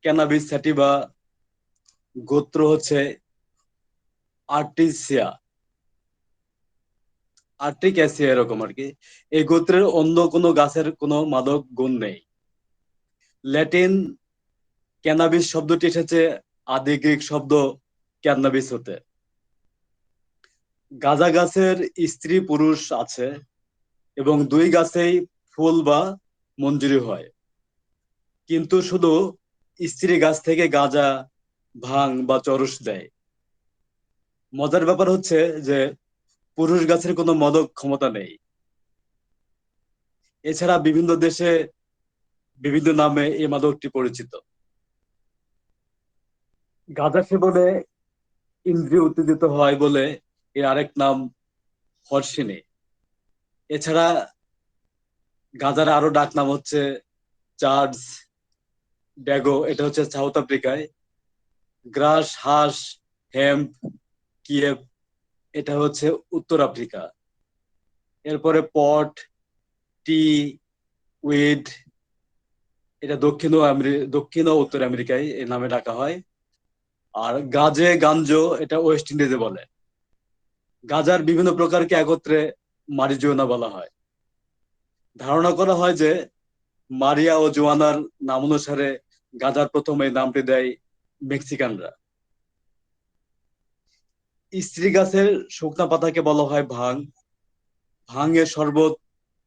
Cannabis sativa গোত্র হচ্ছে আর্টিসিয়া, আর্টিক্যাসিয়া এরকম আর কি। এই গোত্রের অন্য কোনো গাছের কোনো মাদক গুণ নেই। ল্যাটিন ক্যানাবিস শব্দটি এসেছে আদি গ্রিক শব্দ ক্যানাবিস হতে। গাঁজা গাছের স্ত্রী পুরুষ আছে এবং দুই গাছেই ফুল বা মঞ্জুরি হয়, কিন্তু শুধু স্ত্রী গাছ থেকে গাঁজা, ভাং বা চরস দেয়। মজার ব্যাপার হচ্ছে যে পুরুষ গাছের কোনো মাদক ক্ষমতা নেই। এছাড়া বিভিন্ন দেশে বিভিন্ন নামে এই মাদকটি পরিচিত। গাঁজা সেবনে ইন্দ্রিয় উত্তেজিত হয় বলে এর আরেক নাম হর্ষিনী। এছাড়া গাঁজার আরো ডাক নাম হচ্ছে চার্লস ড্যাগো, এটা হচ্ছে সাউথ আফ্রিকায়। গ্রাস হাস হেম্প কিয়েভ, এটা হচ্ছে উত্তর আফ্রিকা। এরপরে পট টি উইড, এটা দক্ষিণ ও উত্তর আমেরিকায় এই নামে ডাকা হয়। আর গাজে গাঞ্জো, এটা ওয়েস্ট ইন্ডিজে বলে। গাজার বিভিন্ন প্রকারকে একত্রে মারিজুয়ানা বলা হয়। ধারণা করা হয় যে মারিয়া ও জোয়ানার নাম অনুসারে গাজার প্রথম এই নামটি দেয় মেক্সিকানরা। স্ত্রী গাছের শুকনা পাতাকে বলা হয় ভাং। ভাঙের শরবত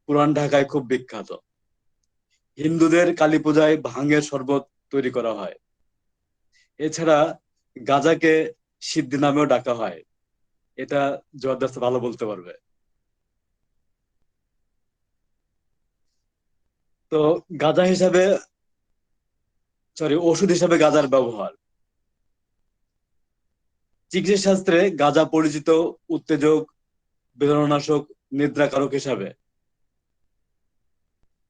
পুরান ঢাকায় খুব বিখ্যাত। হিন্দুদের কালী পূজায় ভাঙের শরবত তৈরি করা হয়। এছাড়া গাজাকে সিদ্ধি নামেও ডাকা হয়। এটা জর্দাস ভালো বলতে পারবে। তো গাঁজা হিসাবে, ওষুধ হিসাবে গাঁজার ব্যবহার। চিকিৎসা শাস্ত্রে গাঁজা পরিচিত উত্তেজক, বেদনানাশক, নিদ্রাকারক হিসাবে।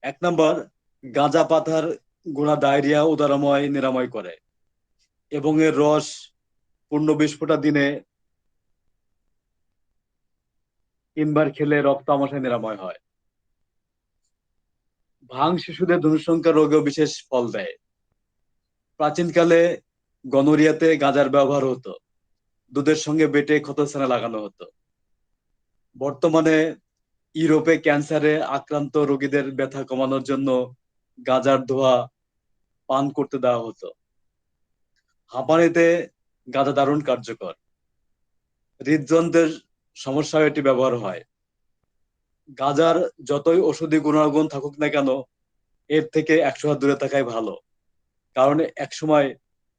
1 নম্বর, গাঁজা পাতার গুঁড়া ডায়রিয়া উদারময় নিরাময় করে এবং এর রস পূর্ণ 20 ফোঁটা দিনে 3 বার খেলে রক্ত আমাশয় নিরাময় হয়। ভাং শিশুদের ধনুসংখ্যা রোগেও বিশেষ ফল দেয়। প্রাচীনকালে গনোরিয়াতে গাঁজার ব্যবহার হতো, দুধের সঙ্গে বেটে ক্ষতস্থানে লাগানো হতো। বর্তমানে ইউরোপে ক্যান্সারে আক্রান্ত রোগীদের ব্যথা কমানোর জন্য গাঁজার ধোঁয়া পান করতে দেওয়া হতো। হাঁপানিতে গাঁজা দারুণ কার্যকর। হৃদযন্ত্রের সমস্যায় এটি ব্যবহার হয়। গাঁজার যতই ঔষধি গুণাগুণ থাকুক না কেন, এর থেকে 100 হাত দূরে থাকাই ভালো, কারণ একসময়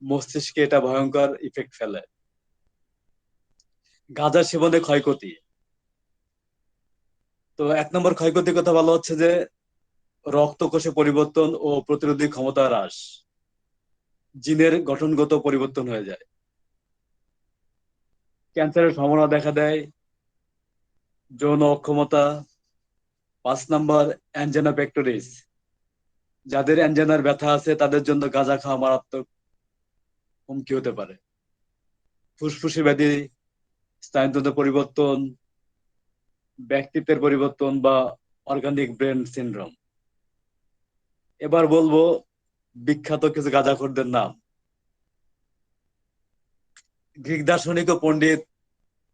মস্তিষ্কে এটা ভয়ঙ্কর ইফেক্ট ফেলে। গাঁজা সেবনে ক্ষয়ক্ষতি। তো 1 নম্বর ক্ষয়ক্ষতির কথা বলা হচ্ছে যে রক্তকোষে পরিবর্তন ও প্রতিরোধী ক্ষমতা হ্রাস, জিনের গঠনগত পরিবর্তন হয়ে যায়। ক্যান্সারের সম্ভাবনা দেখা দেয়, যৌন অক্ষমতা। 5 নম্বর, অ্যাঞ্জেনা পেক্টোরিস, যাদের অ্যাঞ্জেনার ব্যথা আছে তাদের জন্য গাঁজা খাওয়া মারাত্মক হুমকি হতে পারে। ফুসফুসে ব্যাধি, স্নায়ুতন্ত্রের পরিবর্তন, ব্যক্তিত্বের পরিবর্তন বা অর্গানিক ব্রেন সিনড্রোম। এবার বলবো বিখ্যাত কিছু গাঁজাখোরদের নাম। গ্রিক দার্শনিক ও পণ্ডিত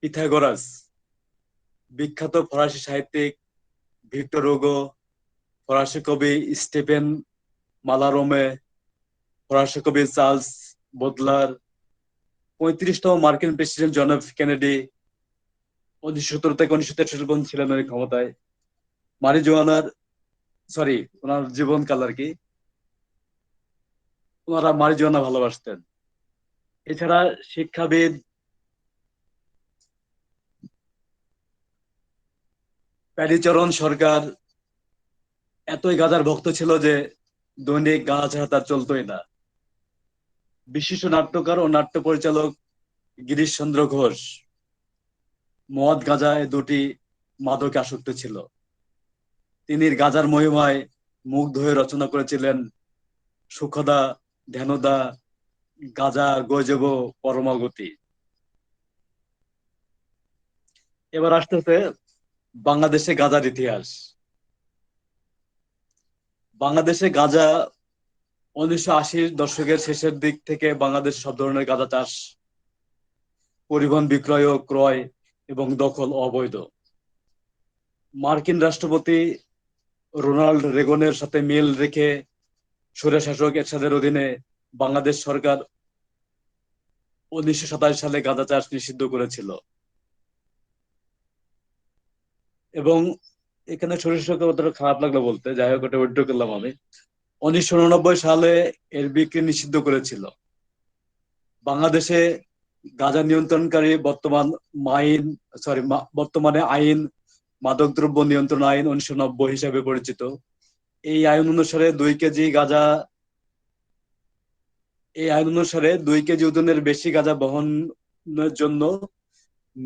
পিথাগোরাস, বিখ্যাত ফরাসি সাহিত্যিক ভিক্টর হুগো, ফরাসি কবি স্টিফেন মালারোমে, ফরাসি কবি চার্লস বোদলার, 35তম মার্কিন প্রেসিডেন্ট জন এফ কেনেডি, 1917 থেকে 1963 পর্যন্ত ছিলেন উনি ক্ষমতায়। মারিজুয়ানার, ওনার জীবনকাল আর কি, ওনারা মারিজুয়ানা ভালোবাসতেন। এছাড়া শিক্ষাবিদ প্যারিচরণ সরকার এতই গাঁজার ভক্ত ছিল যে দৈনিক গাঁজা ছাড়া তার চলতোই না। বিশিষ্ট নাট্যকার ও নাট্য পরিচালক গিরিশচন্দ্র ঘোষ মদ গাঁজা এ দুটি মাদকে আসক্ত ছিল। তিনি গাঁজার মহিমায় মুগ্ধ হয়ে রচনা করেছিলেন সুখদা, ধ্যানদা, গাঁজা গজেব পরমাগতি। এবার আসতেছে বাংলাদেশে গাঁজার ইতিহাস। বাংলাদেশে গাঁজা 1980 দশকের শেষের দিক থেকে বাংলাদেশ সব ধরনের গাঁজা চাষ, পরিবহন, বিক্রয় ও ক্রয় এবং দখল অবৈধ। মার্কিন রাষ্ট্রপতি রোনাল্ড রেগনের সাথে মিল রেখে স্বৈরশাসক এরশাদের অধীনে বাংলাদেশ সরকার 1927 সালে গাঁজা চাষ নিষিদ্ধ করেছিল। এবং এখানে স্বৈরশাসকের কথাটা খারাপ লাগলো বলতে, যাই হোক, ওটা উইথড্র করলাম আমি। 1989 সালে এর বিক্রি নিষিদ্ধ করেছিল। বাংলাদেশে গাঁজা নিয়ন্ত্রণকারী বর্তমানে আইন মাদকদ্রব্য নিয়ন্ত্রণ আইন 1990 হিসাবে পরিচিত। এই আইন অনুসারে 2 কেজি ওজনের বেশি গাঁজা বহনের জন্য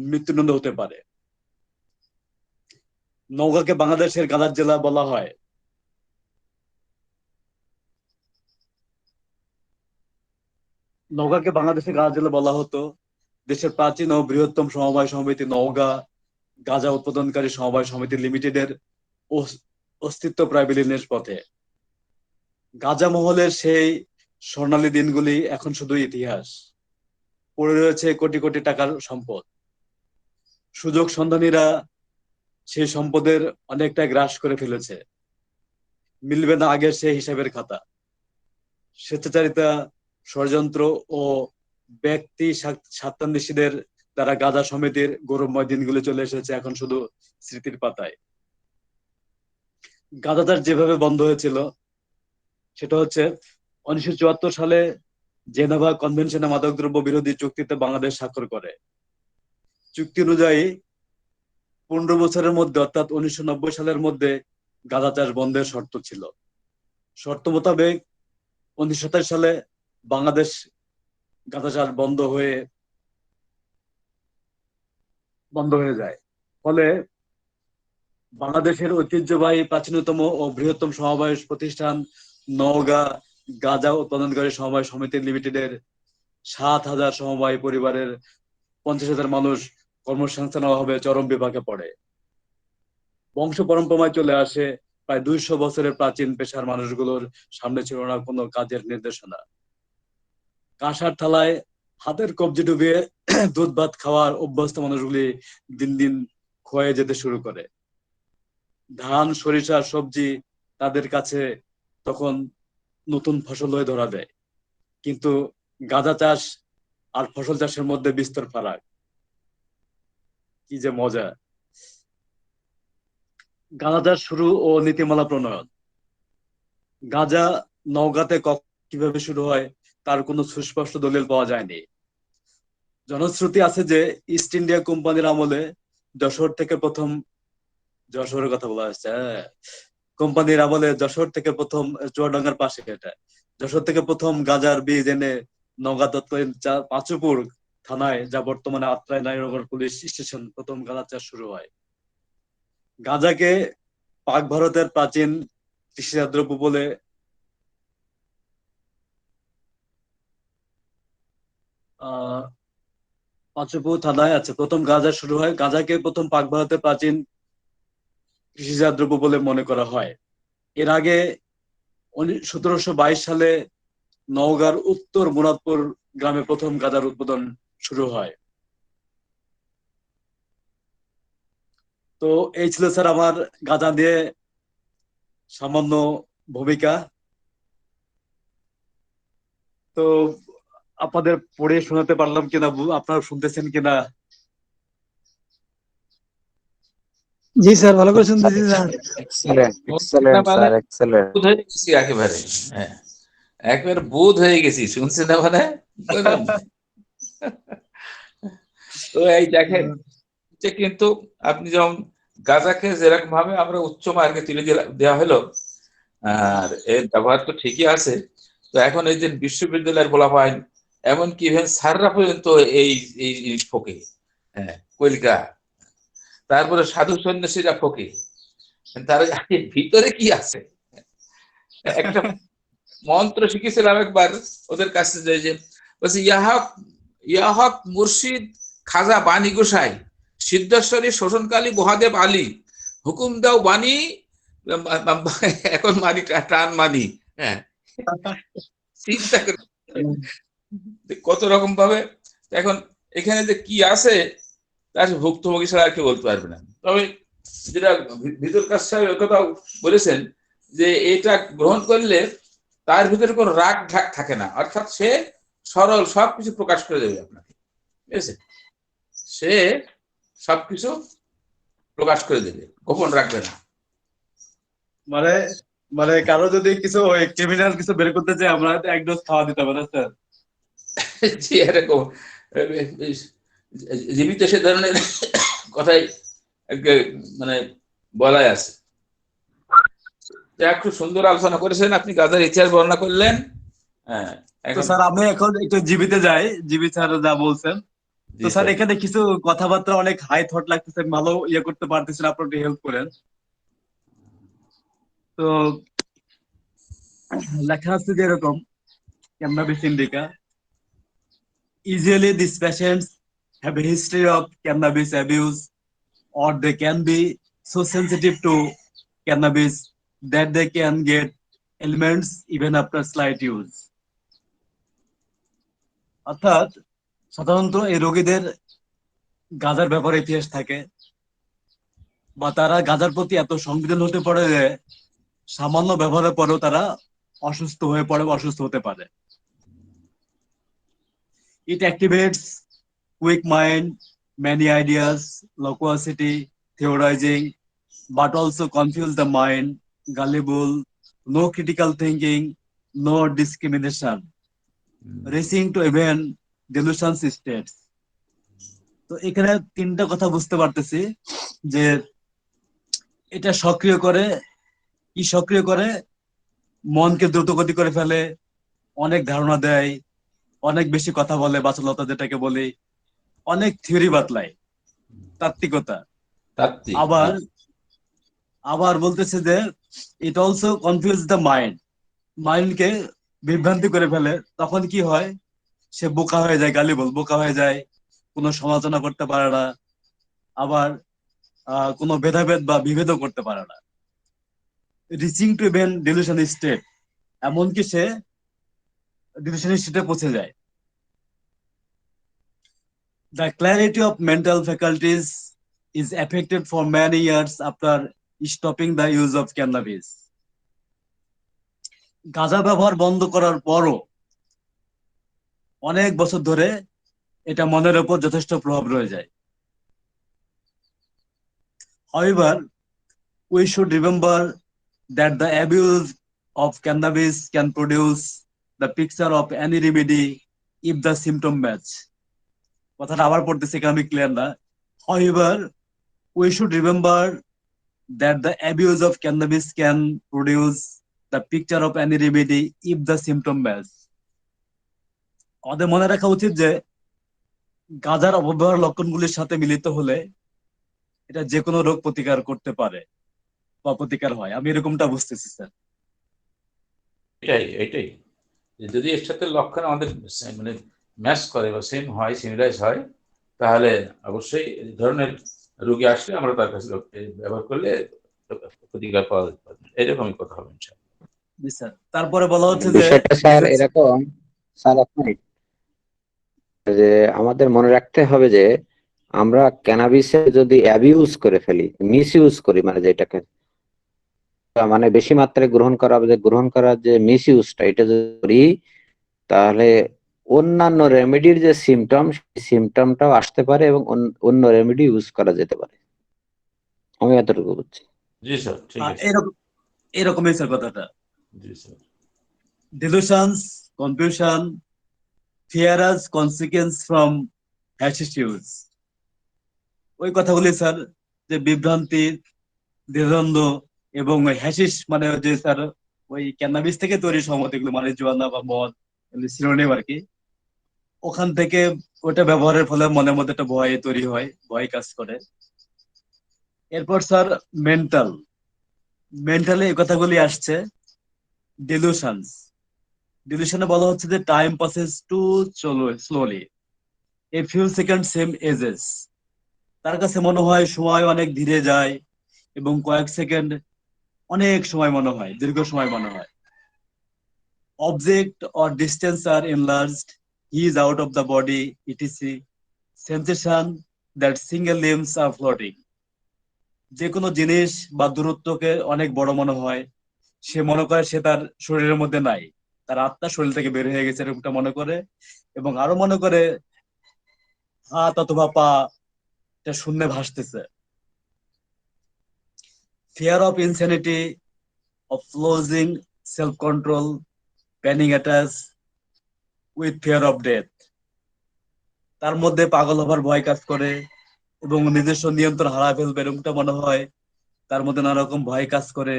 মৃত্যুদণ্ড হতে পারে। নওগাঁকে বাংলাদেশের গাঁজার জেলা বলা হয়। নওগাঁকে বাংলাদেশের গাঁজা জেলা বলা হতো দেশের প্রাচীন ও বৃহত্তম সমবায় সমিতি নওগাঁ গাঁজা উৎপাদনকারী সমবায় সমিতি লিমিটেডের অস্তিত্ব প্রায় বিলীনের পথে। গাঁজা মহলের সেই স্বর্ণালী দিনগুলি এখন শুধু ইতিহাস। পড়ে রয়েছে কোটি কোটি টাকার সম্পদ। সুযোগ সন্ধানীরা সেই সম্পদের অনেকটা গ্রাস করে ফেলেছে। মিলবে না আগের সেই হিসাবের খাতা। স্বেচ্ছাচারিতা, ষড়যন্ত্র ও ব্যক্তি স্বার্থান্বেষীদের দ্বারা গাঁজা সমিতির গৌরবময় দিনগুলি চলে এসেছে এখন শুধু স্মৃতির পাতায়। গাঁজা চাষ যেভাবে বন্ধ হয়েছিল সেটা হচ্ছে 1974 সালে জেনেভা কনভেনশনে মাদকদ্রব্য বিরোধী চুক্তিতে বাংলাদেশ স্বাক্ষর করে। চুক্তি অনুযায়ী 15 বছরের মধ্যে, অর্থাৎ 1990 সালের মধ্যে গাঁজা চাষ বন্ধের শর্ত ছিল। শর্ত মোতাবেক 1927 সালে বাংলাদেশ গাঁজা চাষ বন্ধ হয়ে যায়। ফলে বাংলাদেশের ঐতিহ্যবাহী প্রাচীনতম ও বৃহত্তম সমবায় প্রতিষ্ঠান নওগাঁ গাঁজা উৎপাদনকারী সমবায় সমিতি লিমিটেডের 7,000 সমবায় পরিবারের 50,000 মানুষ কর্মসংস্থানের অভাবে চরম বিপাকে পড়ে। বংশ পরম্পরায় চলে আসে প্রায় 200 বছরের প্রাচীন পেশার মানুষগুলোর সামনে ছিল না কোনো কাজের নির্দেশনা। কাঁসার থালায় হাতের কবজি ডুবিয়ে দুধ ভাত খাওয়ার অভ্যস্ত মানুষগুলি দিন দিন ক্ষয়ে যেতে শুরু করে। ধান, সরিষা, সবজি তাদের কাছে তখন নতুন ফসল হয়ে ধরা দেয়। কিন্তু গাঁজা চাষ আর ফসল চাষের মধ্যে বিস্তর ফারাক। কি যে মজা! গাঁজা চাষ শুরু ও নীতিমালা প্রণয়ন। গাঁজা নওগাঁতে কিভাবে শুরু হয় তার কোনো সুস্পষ্ট দলিল পাওয়া যায়নি। জনশ্রুতি আছে যে ইস্ট ইন্ডিয়া কোম্পানির আমলে যশোরের কথা বলা হচ্ছে, হ্যাঁ, কোম্পানির আমলে যশোর থেকে প্রথম, চুয়াডাঙ্গার পাশে এটা, যশোর থেকে প্রথম গাঁজার বীজ এনে নওগাঁ তৎকালীন পাঁচুপুর থানায়, যা বর্তমানে আত্রাই নারায়ণগঞ্জ পুলিশ স্টেশন, প্রথম গাঁজা চাষ শুরু হয়। গাঁজাকে পাক ভারতের প্রাচীন কৃষিজাত দ্রব্য বলে পাঁচুপুর থানায় আছে প্রথম গাঁজা শুরু হয়। গাঁজাকে প্রথম পাক ভারতের প্রাচীন কৃষিজাত দ্রব্য বলে মনে করা হয়। এর আগে 1722 সালে নওগাঁর উত্তর মুরাদপুর গ্রামে প্রথম গাঁজার উৎপাদন শুরু হয়। তো এই ছিল স্যার আমার গাঁজা দিয়ে সামান্য ভূমিকা। তো আপনাদের পড়ে শোনাতে পারলাম কিনা, আপনারা শুনতেছেন কিনা? জি স্যার, ভালো করে শুনতেছি sir. Excellent excellent sir, excellent. বুধ হয়ে গেছি একেবারে, হ্যাঁ, একবারে বুধ হয়ে গেছি, শুনছেন না মানে? তো এই দেখেন যে, কিন্তু আপনি যেমন গাঁজাকে যেরকম ভাবে আমরা উচ্চ মার্গে তুলে দেওয়া হলো, আর এর ব্যবহার তো ঠিকই আছে। তো এখন এই যে বিশ্ববিদ্যালয়ের বলা হয়, এমনকি ইভেন স্যাররা পর্যন্ত এই এই ফোকে, হ্যাঁ, কলিকা, তারপরে সাধু সন্ন্যাসীরা ফোকে, তার ভিতরে কি আছে? একটা মন্ত্র শিখেছিলাম একবার ওদের কাছে, যে বলছে, ইয়াহক মুর্শিদ খাজা বাণী গোসাই, সিদ্ধেশ্বরী শোষণকালী মহাদেব আলী, হুকুম দাও বাণী, এখন মানি টান মানি, হ্যাঁ, চিন্তা করে যে কত রকম ভাবে। এখন এখানে যে কি আছে তার ভুক্তভোগী ছাড়া আর কেউ বলতে পারবে না। তবে যেটা ভিতর কাজ সাহেব কথা বলেছেন যে এটা গ্রহণ করলে তার ভিতরে কোনো রাগ ঢাক থাকে না, অর্থাৎ সে সরল সবকিছু প্রকাশ করে দেবে আপনাকে, ঠিক আছে? সে সবকিছু প্রকাশ করে দেবে, গোপন রাখবে না। মানে মানে কারো যদি কিছু ক্রিমিনাল কিছু বের করতে চাই আমরা এক ডোজ খাওয়া দিতে হবে না স্যার? জি, এরকম জীবিত সে ধরনের কথাই মানে বলাই আছে। যাক, খুব সুন্দর আলোচনা করেছেন আপনি, গাজার ইতিহাস বর্ণনা করলেন। হ্যাঁ, তো এখন স্যার আমি এখন একটু জিবিতে যাই, জিবি স্যার যা বলছেন। তো জি স্যার স্যার। এখানে কিছু কথাবার্তা অনেক হাই থট লাগতেছে, ভালো করতে পারতেছেন, আপনি একটু হেল্প করেন। তো লেখা আছে যে এরকম, cannabis indica, usually these patients have a history of cannabis abuse, or they can be so sensitive to cannabis that they can get ailments even after slight use. অর্থাৎ সাধারণত এই রোগীদের গাঁজার ব্যাপারে ইতিহাস থাকে, বা তারা গাঁজার প্রতি এত সংবেদন হতে পারে যে সামান্য ব্যবহারের পরেও তারা অসুস্থ হয়ে পড়ে বা অসুস্থ হতে পারে। It activates quick mind, many ideas, loquacity, theorizing, but also confuse the mind, gullible, no critical thinking, no discrimination, racing to even delusion states. তো এখানে তিনটা কথা বুঝতে পারতেছি যে এটা সক্রিয় করে, কি সক্রিয় করে, মনকে দ্রুতগতি করে ফেলে, অনেক ধারণা দেয়, অনেক বেশি কথা বলে, বাচালতা যেটাকে বলি, অনেক থিওরি বাতলায়, তাত্ত্বিকতা। তাত্ত্বিক, জি। আবার আবার বলতেছে যে it also confuse the mind, মাইন্ডকে বিভ্রান্তি করে ফেলে। তখন কি হয়, সে বোকা হয়ে যায়, গালিবল বোকা হয়ে যায়, কোনো সমালোচনা করতে পারে না, আবার কোনো ভেদাভেদ বা বিভেদও করতে পারে না। Reaching two even dilution state, এমনকি সে ডিলিউশন স্টেটে পৌঁছে যায়। The clarity of mental faculties is affected for many years after stopping the use of cannabis. গাঁজা ব্যবহার বন্ধ করার পরও অনেক বছর ধরে এটা মনের উপর যথেষ্ট প্রভাব রয়ে যায়। However, we should remember that the abuse of cannabis can produce the picture of any remedy if the symptom match. কথাটা আবার পড়তেছি, কারণ আমি ক্লিয়ার না। However, we should remember that the abuse of cannabis can produce the picture of any remedy if the symptom match. আমাদের মনে রাখা উচিত যে গাঁজার অপব্যবহার লক্ষণগুলির সাথে মিলিত হলে এটা যে কোনো রোগ প্রতিকার করতে পারে বা প্রতিকার হয়। আমি এরকমটা বুঝতেছি স্যার। এটাই এটাই যে যদি এর সাথে লক্ষণ আমাদের মানে ম্যাচ করে বা সেম হয়, সিমিলাইজ হয়, তাহলে অবশ্যই এই ধরনের রোগী আসলে আমরা তার কাছে ব্যবহার করলে প্রতিকার পাওয়া যেতে পারে, এরকমই কথা হবে ইনশাআল্লাহ। জি স্যার। তারপরে বলা হচ্ছে যে বিষয়টা স্যার এরকম, স্যার আপনি যে আমাদের মনে রাখতে হবে যে আমরা ক্যানাবিসে যদি অ্যাবিউজ করে ফেলি, মিস ইউজ করি, মানে যেটাকে মানে বেশি মাত্রায় গ্রহণ করা, যে গ্রহণ করার যে মিস ইউজটা, এটা যদি করি তাহলে অন্যান্য রেমেডির যে সিমটম, সেই সিমটমটাও আসতে পারে এবং অন্য রেমেডি ইউজ করা যেতে পারে। আমি এতটুকু বুঝছি। জি স্যার, ঠিক আছে। এরকম এরকমই স্যার কথাটা। জি sir. Delusions, confusion, fear as consequence from hashish use. ওই কথাগুলি স্যার, যে বিভ্রান্তি, দ্বিধাদ্বন্দ্ব এবং ওই হ্যাশিস, মানে যে স্যার ওই ক্যানাবিস থেকে তৈরি সম্ভবত এগুলো, মানে জুয়ানা বা মদ, সিনোনিম আর কি। ওখান থেকে ওটা ব্যবহারের ফলে মনের মধ্যে একটা ভয় তৈরি হয়, ভয় কাজ করে। এরপর স্যার মেন্টালে এই কথাগুলি আসছে। ডিলুশনস, ডিলুশনে বলা হচ্ছে যে time passes too slowly, a few second same ages. তার কাছে মনে হয় সময় অনেক ধীরে যায় এবং কয়েক সেকেন্ড অনেক সময় মনে হয়, দীর্ঘ সময় মনে হয়। Object or distance are enlarged, he is out of the body, etc. Sensation that single limbs are floating. যে কোনো জিনিস বা দূরত্বকে অনেক বড় মনে হয়, সে মনে করে সে তার শরীরের মধ্যে নাই, তার আত্মা শরীর থেকে বের হয়ে গেছে এরকমটা মনে করে, এবং আরো মনে করে হাত অথবা পা এটা শূন্যে ভাসতেছে। Fear of insanity, of losing self-control, panic attacks with fear of death. তার মধ্যে পাগল হবার ভয় কাজ করে এবং নিজস্ব নিয়ন্ত্রণ হারা ফেলবে এরকমটা মনে হয়, তার মধ্যে নানা রকম ভয় কাজ করে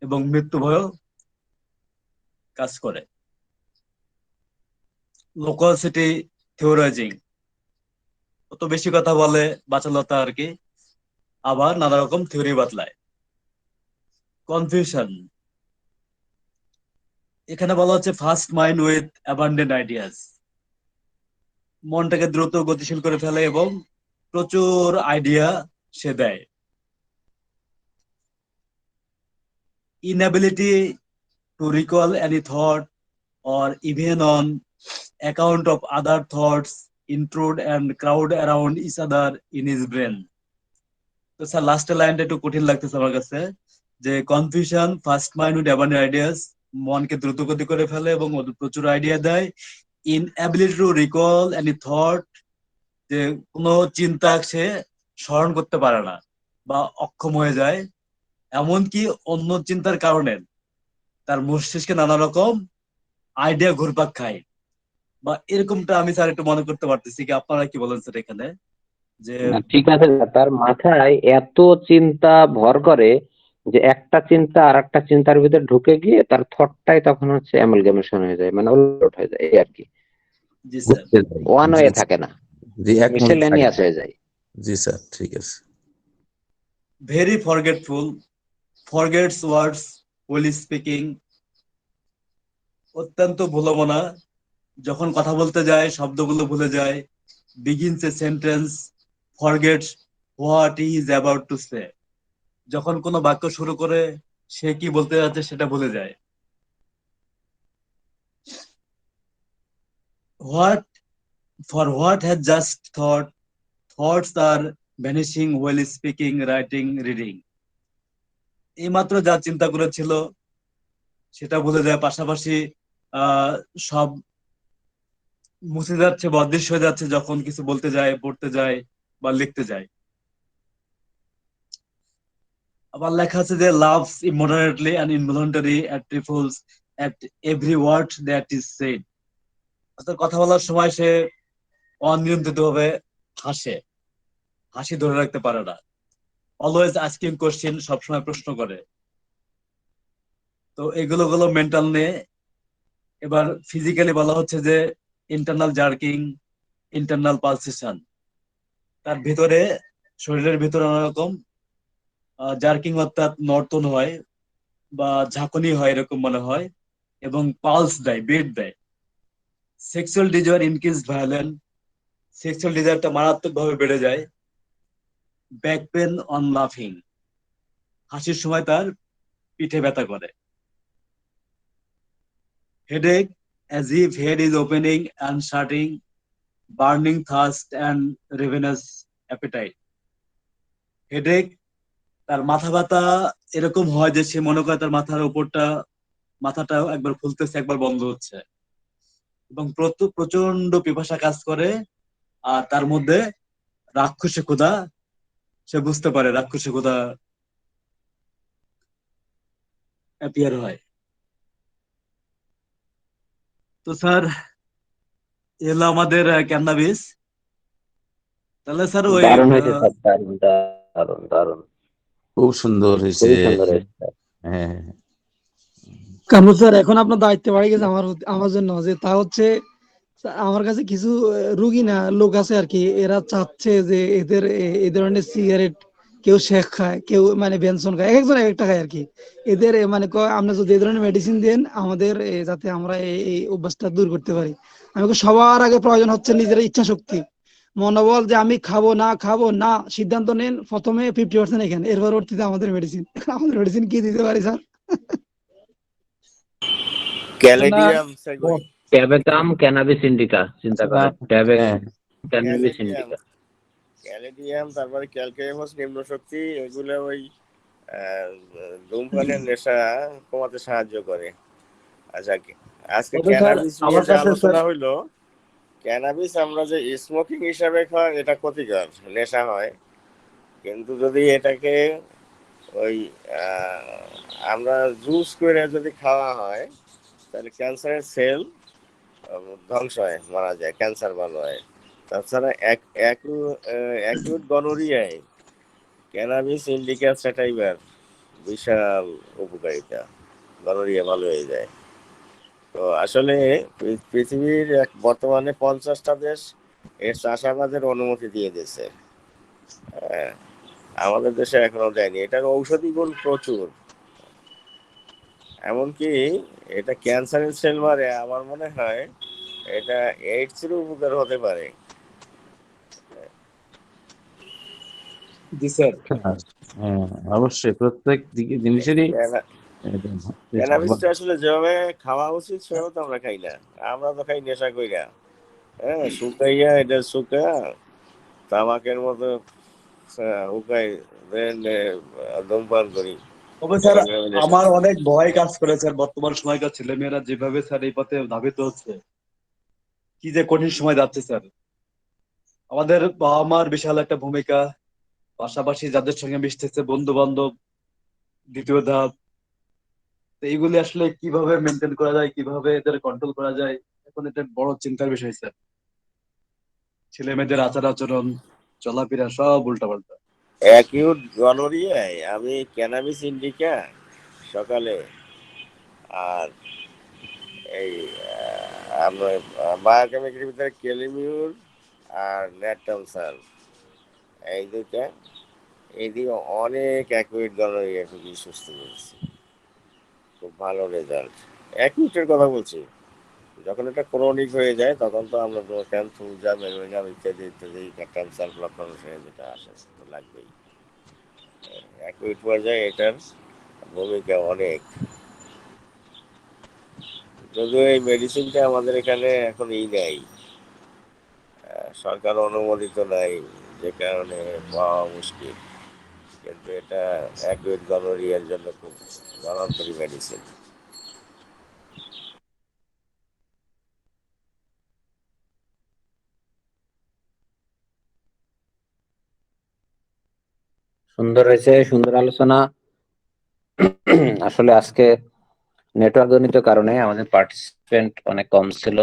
এবং মৃত্যু ভয়ও কাজ করে। লোকাসিটি থিওরাইজিং, অত বেশি কথা বলে বাচালতা আর কি, আবার নানা রকম থিওরি বাতলায়। কনফিউশন, এখানে বলা হচ্ছে fast mind with abundant ideas, মনটাকে দ্রুত গতিশীল করে ফেলে এবং প্রচুর আইডিয়া সে দেয়। Inability to recall any thought or even on account of other thoughts intrude and crowd around each other in his brain. তো স্যার লাস্টের লাইনটা একটু কঠিন লাগতেছে আমার কাছে, যে confusion, fast mind with abundant ideas, মনকে দ্রুতগতি করে ফেলে এবং ওদের প্রচুর আইডিয়া দেয়। Inability to recall any thought, যে কোনো চিন্তা সে স্মরণ করতে পারে না বা অক্ষম হয়ে যায়, এমনকি অন্য চিন্তার কারণে তার মস্তিষ্কে নানা রকম আইডিয়া ঘুরপাক খায়, বা এরকমটা আমি স্যার একটু মনে করতে পারতেছি। কি আপনারা কি বলেন স্যার এখানে? যে না, ঠিক আছে, তার মাথায় এত চিন্তা ভর করে যে একটা চিন্তা আর একটা চিন্তার ভিতর ঢুকে গিয়ে তার থটটাই তখন হচ্ছে অ্যামালগামেশন হয়ে যায়, মানে উল্টোট হয়ে যায়, এই আর কি। জি স্যার, বুঝতে পারি। ওয়ান জি, ওয়ে থাকে না, জি, একমত মিসেলেনিয়াস থাকি। হয়ে যায়। জি স্যার, ঠিক আছে। ভেরি ফরগেটফুল, ফরগেটস ওয়ার্ডস হোলি স্পিকিং, অত্যন্ত ভুলমনা, যখন কথা বলতে যায় শব্দগুলো ভুলে যায়। Begins a sentence, forgets what he is about to say, যখন কোনো বাক্য শুরু করে সে কি বলতে যাচ্ছে সেটা ভুলে যায়। What for what has just thought, thoughts are vanishing while speaking, writing, reading. এইমাত্র যা চিন্তা করেছিল সেটা ভুলে যায়, পাশাপাশি সব মুছে যাচ্ছে বা অদৃশ্য হয়ে যাচ্ছে যখন কিছু বলতে যায়, পড়তে যায় বা লিখতে যায়। আবার লেখা আছে যে loves immoderately and involuntary at trifles at every word that is said, অর্থাৎ কথা বলার সময় সে অনিয়ন্ত্রিত ভাবে হাসে, হাসি ধরে রাখতে পারে না। অলওয়েজ আস্কিং কোশ্চেন, সবসময় প্রশ্ন করে। তো এগুলো হলো মেন্টাল নিয়ে। এবার ফিজিক্যালি বলা হচ্ছে যে ইন্টারনাল জার্কিং, ইন্টারনাল পালসেশন, তার ভিতরে শরীরের ভিতরে নানা রকম জার্কিং অর্থাৎ নর্তন হয় বা ঝাঁকুনি হয় এরকম মনে হয়, এবং পালস দেয়, বিট দেয়। Sexual desire increase violent, sexual ডিজায়ারটা মারাত্মক ভাবে বেড়ে যায়। ব্যাক পেন অন লাফিং, হাসির সময় তার পিঠে ব্যথা করে। Headache as if head is opening and shutting, burning thirst and ravenous appetite. Headache, তার মাথা ব্যথা এরকম হয় যে সে মনে করে তার মাথার উপরটা, মাথাটা একবার খুলতেছে একবার বন্ধ হচ্ছে, এবং প্রচন্ড পিপাসা কাজ করে, আর তার মধ্যে রাক্ষসী ক্ষুধা, সে বুঝতে পারে রাক্ষসী ক্ষুধা অ্যাপিয়ার হয়। তো স্যার এলো আমাদের ক্যান্নাবিস। তাহলে স্যার ওই দারুণ হয়েছে স্যার, দারুণ দারুণ দারুণ, খুব সুন্দর হয়েছে। খুবই সুন্দর হয়েছে স্যার। হ্যাঁ, কামরুল স্যার, এখন আপনার দায়িত্ব বাড়ে গেছে আমার জন্য, যে তা হচ্ছে আমার কাছে কিছু রুগী না লোক আছে আর কি, এরা চাচ্ছে যে এদের এই ধরনের সিগারেট, কেউ শেখ খায়, কেউ মানে বেনসন খায়, একজন এক একটা খায় আর কি। এদের মানে আপনি যদি এই ধরনের মেডিসিন দেন আমাদের, যাতে আমরা এই অভ্যাসটা দূর করতে পারি। আমাকে সবার আগে প্রয়োজন হচ্ছে নিজের ইচ্ছা শক্তি, মনোবল, যে আমি খাবো না সিদ্ধান্ত নেন প্রথমে 50% এখানে, এর পরবর্তীতে আমাদের মেডিসিন। আমাদের মেডিসিন কি দিতে পারি sir? Caladium seguine, tabacum cannabis indica, চিন্তা করেন, হ্যাঁ ক্যানাবিস ক্যালেডিয়াম, ইন্ডিকা। ক্যালেডিয়াম, তারপরে ক্যালকেমাস নিম্ন শক্তি, এগুলো ওই আহ, ধূমপানের নেশা কমাতে সাহায্য করে। আচ্ছা, আজকে তবে স্যার ক্যানাবিস নিয়ে আমার যে কাছে স্যার আলোচনা হইলো, ক্যানাবিস আমরা যে স্মোকিং হিসাবে খাই এটা ক্ষতিকর, নেশা হয়, কিন্তু যদি এটাকে ওই আমরা জুস করে যদি খাওয়া হয় তাহলে ক্যান্সারের সেল ধ্বংস হয়, মারা যায়, ক্যান্সার ভালো হয়। তাছাড়া অ্যাকিউট গনোরিয়ায় ক্যানাবিস ইন্ডিকা স্যাটাইভার বিশাল উপকারিতা, গনোরিয়া ভালো হয়ে যায়। তো আসলে পৃথিবীর বর্তমানে 50টা দেশ এর চাষাবাদের অনুমতি দিয়ে দিয়েছে। হ্যাঁ, আমাদের দেশে এখনো দেয়নি। এটার ঔষধি গুণ প্রচুর, এমনকি এটা ক্যান্সারের সেল মারে। আমার মনে হয় এটা এইডস এর উপকার হতে পারে। জি স্যার। হ্যাঁ, অবশ্যই প্রত্যেক জিনিসেরই ক্যানাবিসটা আসলে যেভাবে খাওয়া উচিত সেভাবে তো আমরা খাই না। আমরা তো খাই নেশা কইরা, হ্যাঁ, শুকাইয়া, এটা শুকা তামাকের মতো হুকাই দেন ধূমপান করি। তবে স্যার এইভাবে নেশা। আমার অনেক ভয় কাজ করে স্যার, বর্তমান সময়কার ছেলেমেয়েরা যেভাবে স্যার এই পথে ধাবিত হচ্ছে, কি যে কঠিন সময় যাচ্ছে স্যার। আমাদের বাবা মার বিশাল একটা ভূমিকা, পাশাপাশি যাদের সঙ্গে মিশতেছে বন্ধু বান্ধব, দ্বিতীয় ধাপ। তো এইগুলি আসলে কিভাবে মেনটেন করা যায়, কিভাবে এদের কন্ট্রোল করা যায়, এখন এটা বড় চিন্তার বিষয় স্যার। ছেলে মেয়েদের আচার আচরণ, চলাফেরা সব উল্টাপাল্টা। অ্যাকিউট গনোরিয়ায় আমি ক্যানাবিস ইন্ডিকা সকালে, আর এই আপনার বায়োকেমিকের ভিতরে কেলিমিউর আর ন্যাট্রামসাল, এই দুইটা, এই দিয়ে অনেক অ্যাকিউট গনোরিয়া খুবই সুস্থ করেছি, খুব ভালো রেজাল্ট। অ্যাকিউটের কথা বলছি, যখন এটা ক্রনিক হয়ে যায় তখন তো আমরা ক্যান্সার, মেলোনিয়াম ইত্যাদি ইত্যাদি ক্যান্সার লক্ষণ যেটা আসে তো লাগবেই। অ্যাকিউট পর্যায়ে এটার ভূমিকা অনেক। যদিও এই মেডিসিনটা আমাদের এখানে এখন নেই, সরকার অনুমোদিত নাই, যে কারণে পাওয়া মুশকিল, কিন্তু এটা অ্যাকিউট গনোরিয়ার জন্য খুব জনপ্রিয় মেডিসিন। সুন্দর হয়েছে, সুন্দর আলোচনা। আসলে আজকে নেটওয়ার্ক জনিত কারণে আমাদের পার্টিসিপেন্ট অনেক কম ছিল।